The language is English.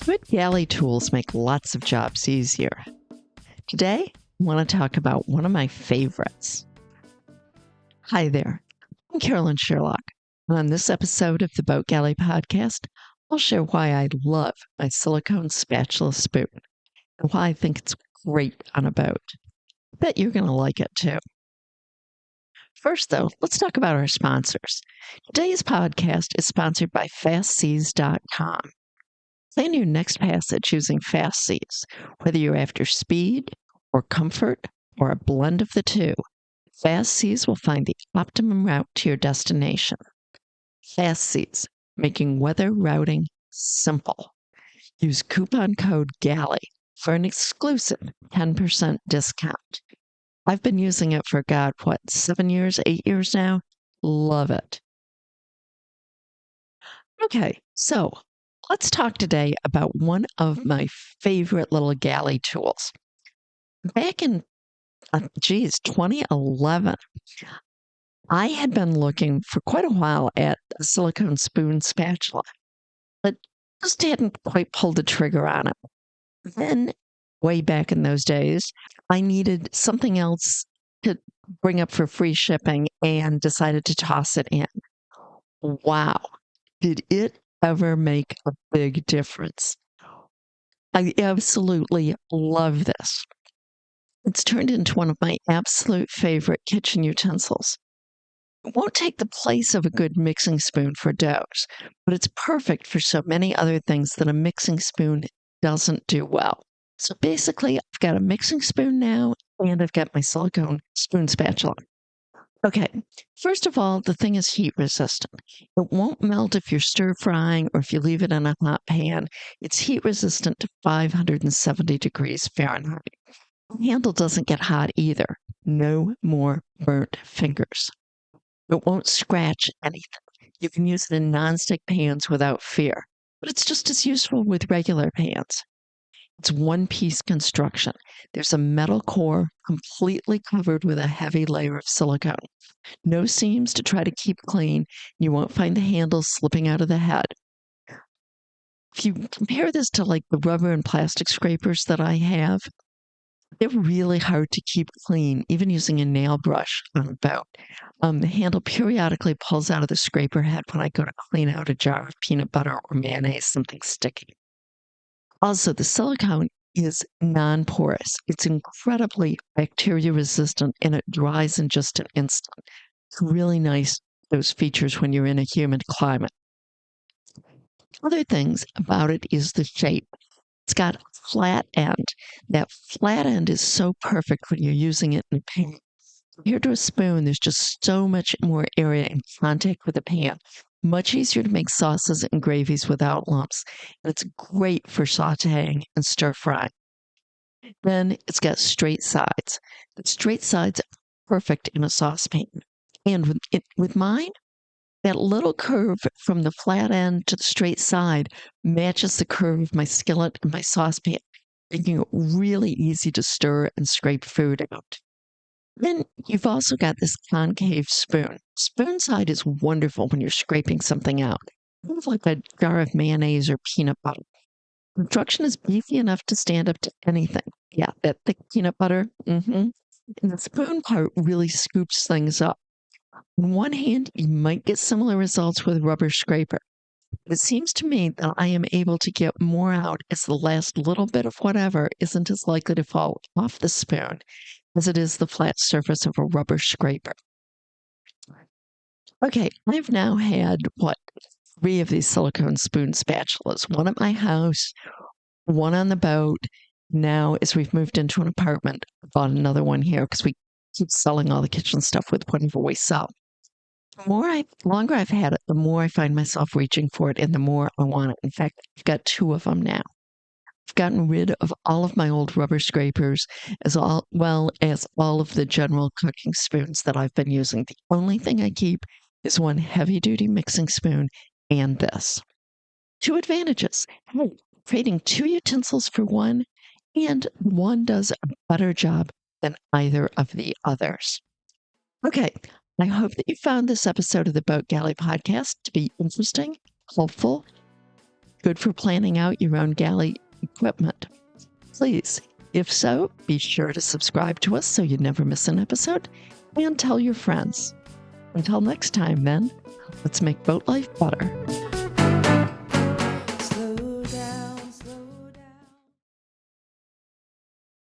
Good galley tools make lots of jobs easier. Today, I want to talk about one of my favorites. Hi there, I'm Carolyn Sherlock. On this episode of the Boat Galley podcast, I'll share why I love my silicone spatula spoon and why I think it's great on a boat. I bet you're going to like it too. First, though, let's talk about our sponsors. Today's podcast is sponsored by FastSeas.com. Plan your next passage using Fast Seas. Whether you're after speed or comfort or a blend of the two, Fast Seas will find the optimum route to your destination. Fast Seas, making weather routing simple. Use coupon code Galley for an exclusive 10% discount. I've been using it for, 7 years, 8 years now? Love it. Okay, so let's talk today about one of my favorite little galley tools. Back in, 2011, I had been looking for quite a while at a silicone spoon spatula, but just hadn't quite pulled the trigger on it. Then, way back in those days, I needed something else to bring up for free shipping and decided to toss it in. Wow, did it ever make a big difference? I absolutely love this. It's turned into one of my absolute favorite kitchen utensils. It won't take the place of a good mixing spoon for doughs, but it's perfect for so many other things that a mixing spoon doesn't do well. So basically, I've got a mixing spoon now, and I've got my silicone spoon spatula. Okay, first of all, the thing is heat resistant. It won't melt if you're stir frying or if you leave it in a hot pan. It's heat resistant to 570 degrees Fahrenheit. The handle doesn't get hot either. No more burnt fingers. It won't scratch anything. You can use it in nonstick pans without fear, but it's just as useful with regular pans. It's one-piece construction. There's a metal core completely covered with a heavy layer of silicone. No seams to try to keep clean. You won't find the handle slipping out of the head. If you compare this to like the rubber and plastic scrapers that I have, they're really hard to keep clean, even using a nail brush on a boat. The handle periodically pulls out of the scraper head when I go to clean out a jar of peanut butter or mayonnaise, something sticky. Also, the silicone is non-porous. It's incredibly bacteria resistant and it dries in just an instant. It's really nice, those features when you're in a humid climate. Other things about it is the shape. It's got a flat end. That flat end is so perfect when you're using it in a pan. Compared to a spoon, there's just so much more area in contact with the pan. Much easier to make sauces and gravies without lumps, and it's great for sauteing and stir frying. Then it's got straight sides. The straight sides are perfect in a saucepan. And with mine, that little curve from the flat end to the straight side matches the curve of my skillet and my saucepan, making it really easy to stir and scrape food out. Then you've also got this concave spoon. Spoon side is wonderful when you're scraping something out. Kind of like a jar of mayonnaise or peanut butter. Construction is beefy enough to stand up to anything. Yeah, that thick peanut butter. And the spoon part really scoops things up. On one hand, you might get similar results with a rubber scraper. But it seems to me that I am able to get more out as the last little bit of whatever isn't as likely to fall off the spoon as it is the flat surface of a rubber scraper. Okay, I've now had, 3 of these silicone spoon spatulas. One at my house, one on the boat. Now, as we've moved into an apartment, I bought another one here because we keep selling all the kitchen stuff with whatever we sell. The longer I've had it, the more I find myself reaching for it and the more I want it. In fact, I've got 2 of them now. I've gotten rid of all of my old rubber scrapers as well as all of the general cooking spoons that I've been using. The only thing I keep is one heavy-duty mixing spoon and this. 2 advantages. Hey, trading 2 utensils for one, and one does a better job than either of the others. Okay, I hope that you found this episode of the Boat Galley podcast to be interesting, helpful. good for planning out your own galley equipment? Please, if so, be sure to subscribe to us so you never miss an episode and tell your friends. Until next time, then, let's make boat life better.